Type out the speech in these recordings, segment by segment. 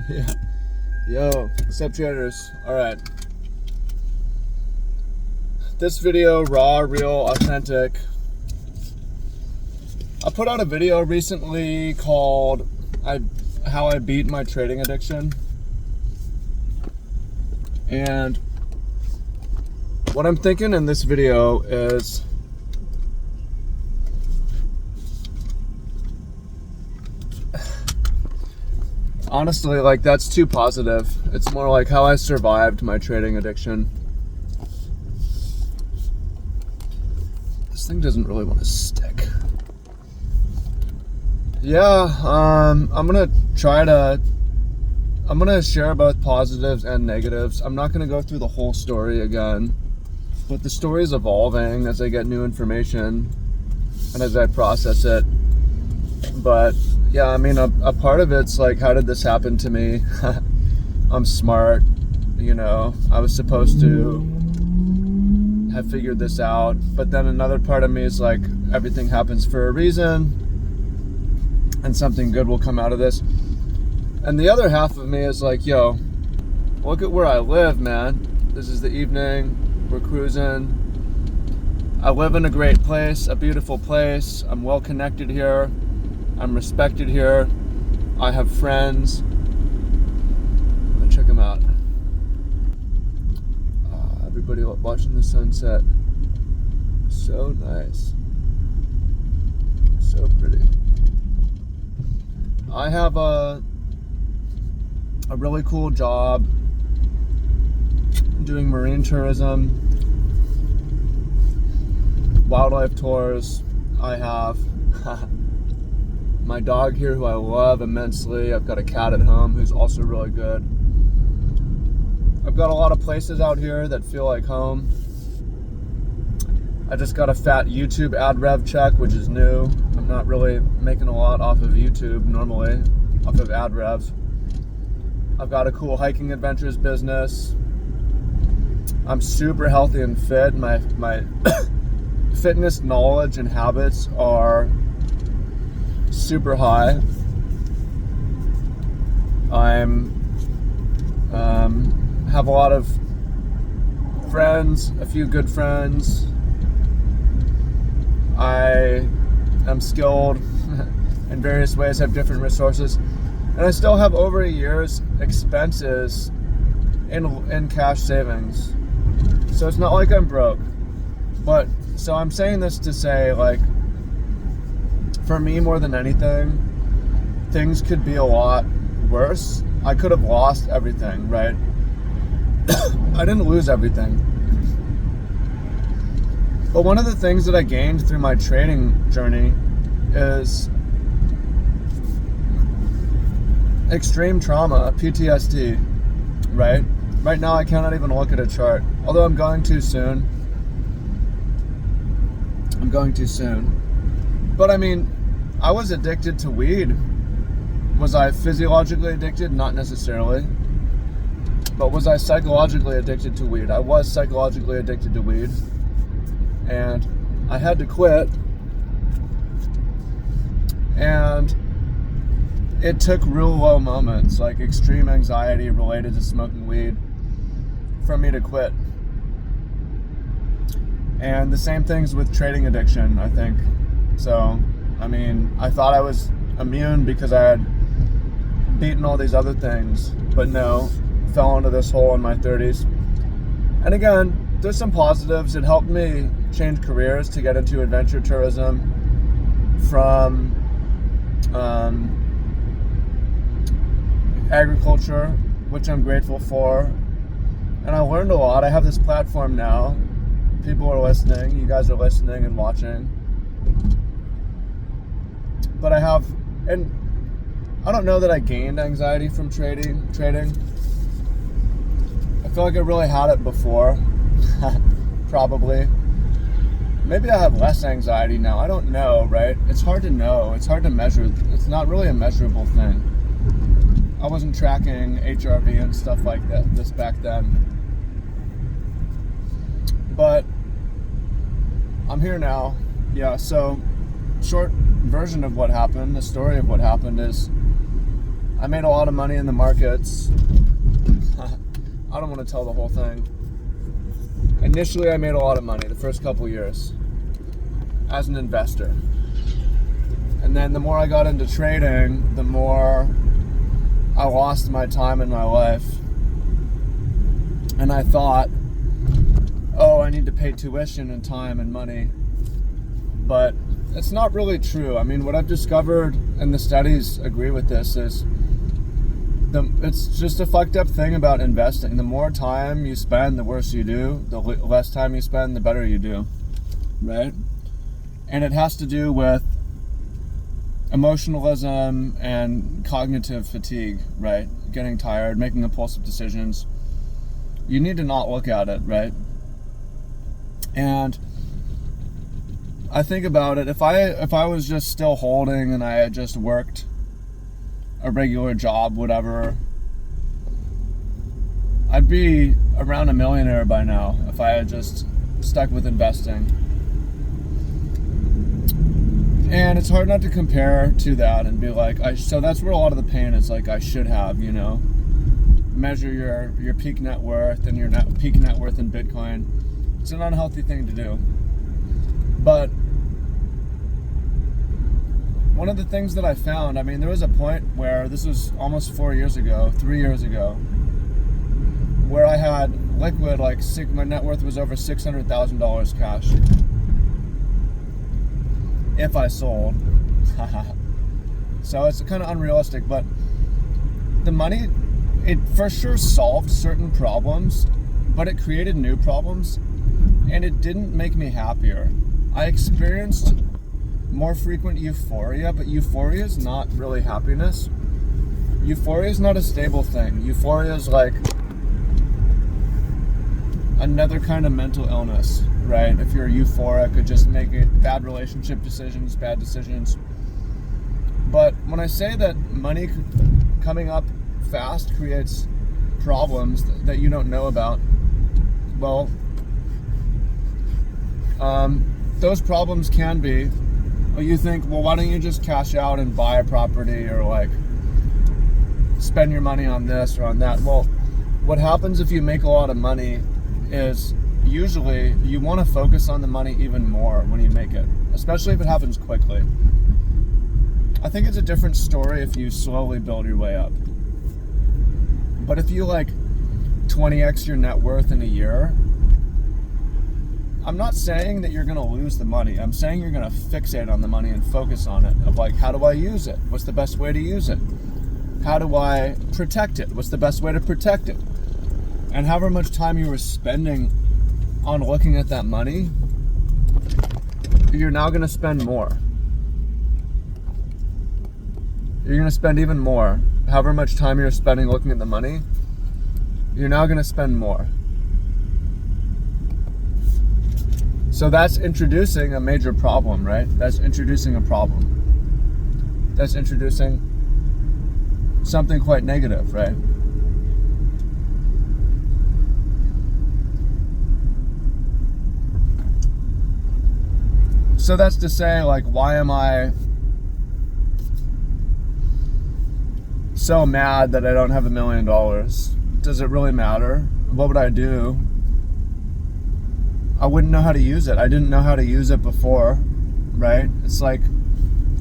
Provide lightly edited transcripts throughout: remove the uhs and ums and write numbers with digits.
Yeah. Yo, what's up, traders? All right. This video, raw, real, authentic. I put out a video recently called How I Beat My Trading Addiction. And what I'm thinking in this video is honestly, like, that's too positive. It's more like how I survived my trading addiction. This thing doesn't really want to stick. Yeah, I'm gonna share both positives and negatives. I'm not gonna go through the whole story again, but the story is evolving as I get new information and as I process it. But yeah, I mean, a part of it's like, how did this happen to me? I'm smart, you know, I was supposed to have figured this out. But then another part of me is like, everything happens for a reason and something good will come out of this. And the other half of me is like, yo, look at where I live, man. This is the evening, we're cruising. I live in a great place, a beautiful place. I'm well connected here. I'm respected here. I have friends. Check them out. Everybody watching the sunset. So nice. So pretty. I have a really cool job doing marine tourism, wildlife tours. I have my dog here who I love immensely. I've got a cat at home who's also really good. I've got a lot of places out here that feel like home. I just got a fat YouTube ad rev check, which is new. I'm not really making a lot off of YouTube normally, off of ad rev. I've got a cool hiking adventures business. I'm super healthy and fit. My fitness knowledge and habits are super high. I'm have a lot of friends, a few good friends. I am skilled in various ways, have different resources, and I still have over a year's expenses in cash savings. So it's not like I'm broke. But so I'm saying this to say, like, for me, more than anything, things could be a lot worse. I could have lost everything, right? I didn't lose everything. But one of the things that I gained through my trading journey is extreme trauma, PTSD, right? Right now I cannot even look at a chart, although I'm going to soon. But I mean, I was addicted to weed. Was I physiologically addicted? Not necessarily. But was I psychologically addicted to weed? I was psychologically addicted to weed. And I had to quit. And it took real low moments, like extreme anxiety related to smoking weed, for me to quit. And the same things with trading addiction, I think. So, I mean, I thought I was immune because I had beaten all these other things, but no, fell into this hole in my 30s. And again, there's some positives. It helped me change careers to get into adventure tourism from agriculture, which I'm grateful for. And I learned a lot. I have this platform now. People are listening. You guys are listening and watching. But I don't know that I gained anxiety from trading. I feel like I really had it before. Probably. Maybe I have less anxiety now. I don't know, right? It's hard to know. It's hard to measure. It's not really a measurable thing. I wasn't tracking HRV and stuff like that this back then. But I'm here now. Yeah, so short version of what happened, the story of what happened is I made a lot of money in the markets. I don't want to tell the whole thing. Initially, I made a lot of money the first couple years as an investor. And then the more I got into trading, the more I lost my time in my life. And I thought, oh, I need to pay tuition and time and money. But it's not really true. I mean, what I've discovered, and the studies agree with this, is it's just a fucked up thing about investing. The more time you spend, the worse you do. The less time you spend, the better you do, right? And it has to do with emotionalism and cognitive fatigue, right? Getting tired, making impulsive decisions. You need to not look at it, right? And I think about it, if I was just still holding and I had just worked a regular job, whatever, I'd be around a millionaire by now if I had just stuck with investing. And it's hard not to compare to that and be like, so that's where a lot of the pain is, like, I should have, you know, measure your peak net worth and your peak net worth in Bitcoin. It's an unhealthy thing to do. But one of the things that I found, I mean, there was a point where, this was almost 3 years ago, where I had liquid, like, my net worth was over $600,000 cash. If I sold. So it's kind of unrealistic, but the money, it for sure solved certain problems, but it created new problems, and it didn't make me happier. I experienced more frequent euphoria, but euphoria is not really happiness. Euphoria is not a stable thing. Euphoria is like another kind of mental illness, right? If you're euphoric, it just make it bad relationship decisions, bad decisions. But when I say that money coming up fast creates problems that you don't know about, well, those problems can be, well, you think, well, why don't you just cash out and buy a property, or like spend your money on this or on that? Well, what happens if you make a lot of money is usually you want to focus on the money even more when you make it, especially if it happens quickly. I think it's a different story if you slowly build your way up. But if you like 20x your net worth in a year, I'm not saying that you're going to lose the money. I'm saying you're going to fixate on the money and focus on it. Of like, how do I use it? What's the best way to use it? How do I protect it? What's the best way to protect it? And however much time you were spending on looking at that money, you're now going to spend more. You're going to spend even more. However much time you're spending looking at the money, you're now going to spend more. So that's introducing a major problem, right? That's introducing a problem. That's introducing something quite negative, right? So that's to say, like, why am I so mad that I don't have $1 million? Does it really matter? What would I do? I wouldn't know how to use it. I didn't know how to use it before, right? It's like,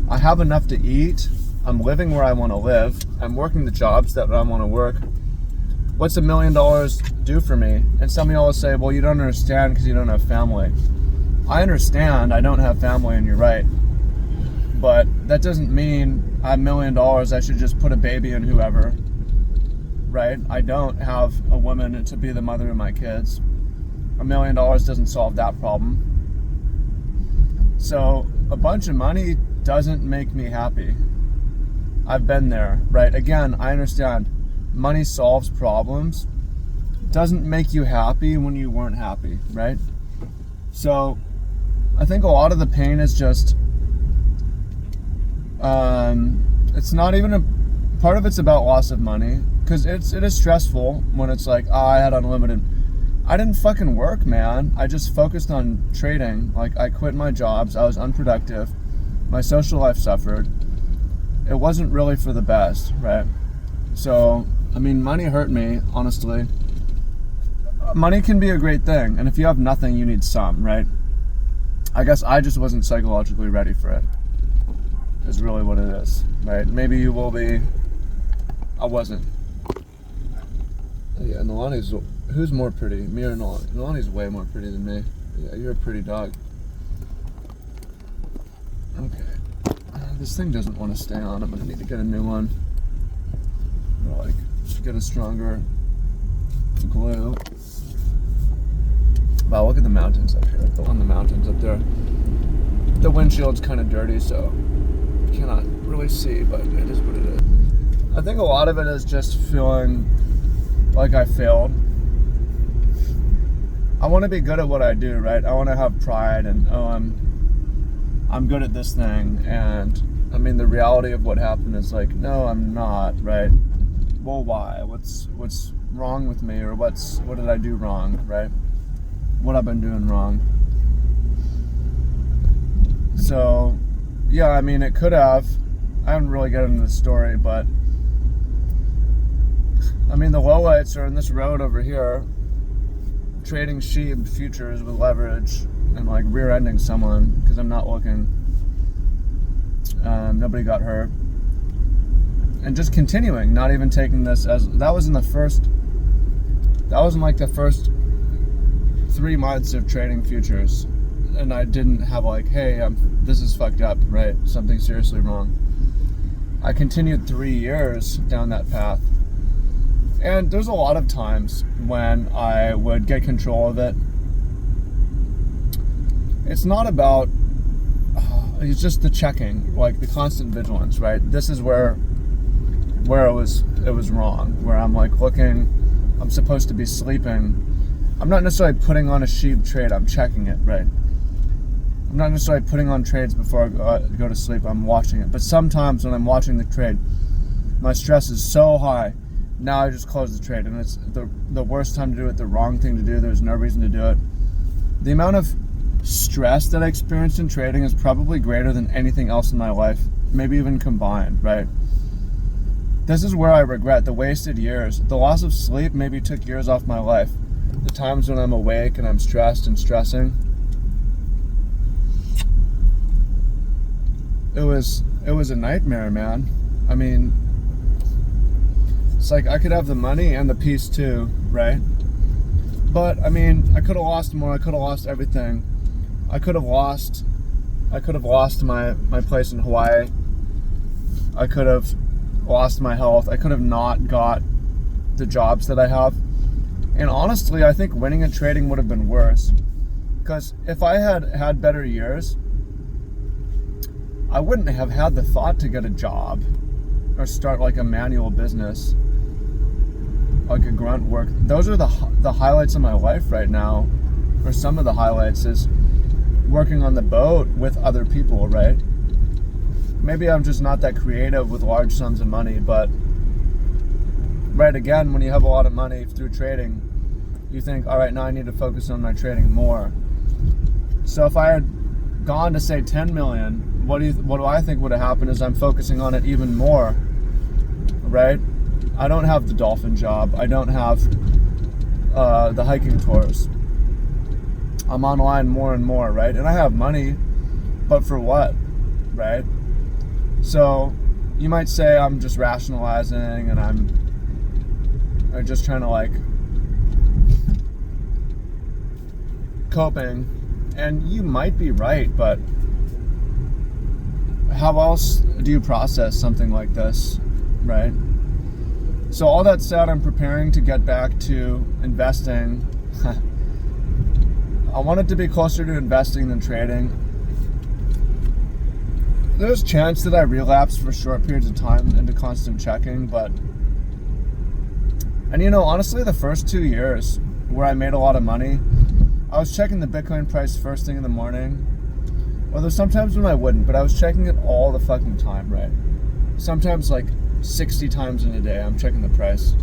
I have enough to eat. I'm living where I want to live. I'm working the jobs that I want to work. What's $1 million do for me? And some of y'all will say, well, you don't understand because you don't have family. I understand I don't have family, and you're right. But that doesn't mean I have $1 million, I should just put a baby in whoever, right? I don't have a woman to be the mother of my kids. $1 million doesn't solve that problem. So a bunch of money doesn't make me happy. I've been there, right? Again, I understand money solves problems. Doesn't make you happy when you weren't happy, right? So I think a lot of the pain is just, it's not even a, part of it's about loss of money, because it is stressful when it's like, oh, I had unlimited. I didn't fucking work, man. I just focused on trading. Like, I quit my jobs. I was unproductive. My social life suffered. It wasn't really for the best, right? So, I mean, money hurt me, honestly. Money can be a great thing, and if you have nothing, you need some, right? I guess I just wasn't psychologically ready for it, is really what it is, right? Maybe you will be. I wasn't. Yeah, Nalani's, who's more pretty, me or Nalani? Nalani's way more pretty than me. Yeah, you're a pretty dog. Okay. This thing doesn't want to stay on. I'm going to need to get a new one. Or like, get a stronger glue. Wow, look at the mountains up here. On the mountains up there. The windshield's kind of dirty, so you cannot really see, but it is what it is. I think a lot of it is just feeling like I failed. I want to be good at what I do, right? I want to have pride and, I'm good at this thing. And I mean, the reality of what happened is like, no, I'm not, right? Well, why? What's wrong with me, or what did I do wrong, right? What I've been doing wrong. So, yeah, I mean, it could have. I haven't really got into the story, but I mean, the lowlights are in this road over here, trading sheep futures with leverage and like rear-ending someone because I'm not looking. Nobody got hurt. And just continuing, not even taking this as, that was in like the first 3 months of trading futures. And I didn't have like, hey, this is fucked up, right? Something seriously wrong. I continued 3 years down that path. And there's a lot of times when I would get control of it. It's not about, it's just the checking, like the constant vigilance, right? This is where it was wrong, where I'm like looking, I'm supposed to be sleeping. I'm not necessarily putting on a sheep trade, I'm checking it, right? I'm not necessarily putting on trades before I go to sleep, I'm watching it. But sometimes when I'm watching the trade, my stress is so high, now I just close the trade, and it's the worst time to do it, the wrong thing to do, there's no reason to do it. The amount of stress that I experienced in trading is probably greater than anything else in my life, maybe even combined, right? This is where I regret the wasted years. The loss of sleep maybe took years off my life. The times when I'm awake and I'm stressed and stressing. It was a nightmare, man. I mean, it's like I could have the money and the peace too, right? But I mean, I could have lost more. I could have lost everything. I could have lost my place in Hawaii. I could have lost my health. I could have not got the jobs that I have. And honestly, I think winning at trading would have been worse. Because if I had better years, I wouldn't have had the thought to get a job or start like a manual business, like a grunt work. Those are the highlights of my life right now, or some of the highlights is working on the boat with other people, right? Maybe I'm just not that creative with large sums of money, but right, again, when you have a lot of money through trading, you think, all right, now I need to focus on my trading more. So if I had gone to say 10 million, what do I think would have happened is I'm focusing on it even more, right? I don't have the dolphin job. I don't have the hiking tours. I'm online more and more, right? And I have money, but for what, right? So you might say I'm just rationalizing and I'm just trying to like coping, and you might be right, but how else do you process something like this, right? So all that said, I'm preparing to get back to investing. I want it to be closer to investing than trading. There's a chance that I relapse for short periods of time into constant checking, but, and you know, honestly, the first 2 years where I made a lot of money, I was checking the Bitcoin price first thing in the morning. Well, there's sometimes when I wouldn't, but I was checking it all the fucking time, right? Sometimes like 60 times in a day, I'm checking the price.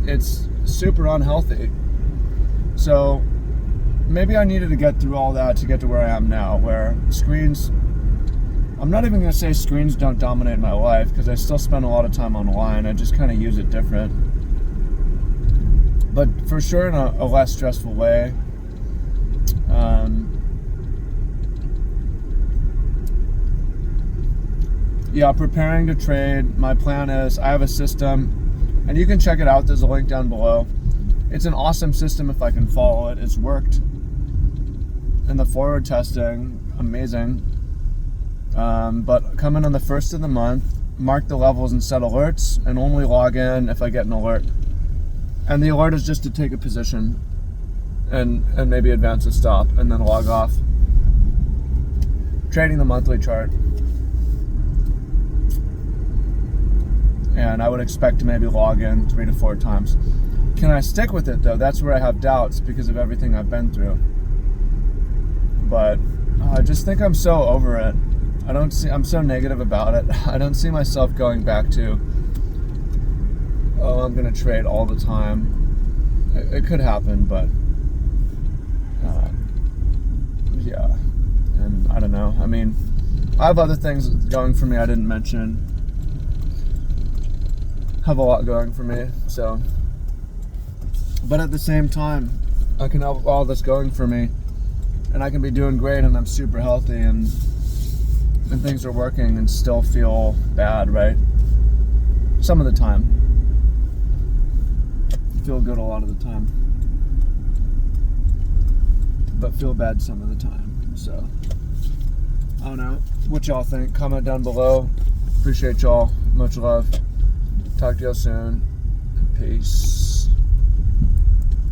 It's super unhealthy. So maybe I needed to get through all that to get to where I am now, where screens I'm not even going to say screens don't dominate my life, because I still spend a lot of time online. I just kind of use it different. But for sure in a less stressful way. Yeah, preparing to trade. My plan is I have a system, and you can check it out. There's a link down below. It's an awesome system if I can follow it. It's worked in the forward testing. Amazing. But come in on the 1st of the month, mark the levels and set alerts, and only log in if I get an alert. And the alert is just to take a position and maybe advance a stop and then log off. Trading the monthly chart. And I would expect to maybe log in 3 to 4 times. Can I stick with it though? That's where I have doubts because of everything I've been through. But I just think I'm so over it. I'm so negative about it. I don't see myself going back to, oh, I'm gonna trade all the time. It could happen, but yeah. And I don't know. I mean, I have other things going for me I didn't mention. Have a lot going for me, so. But at the same time, I can have all this going for me, and I can be doing great, and I'm super healthy, and things are working, and still feel bad, right? Some of the time. Feel good a lot of the time, but feel bad some of the time. So I don't know what y'all think. Comment down below. Appreciate y'all. Much love. Talk to y'all soon. Peace.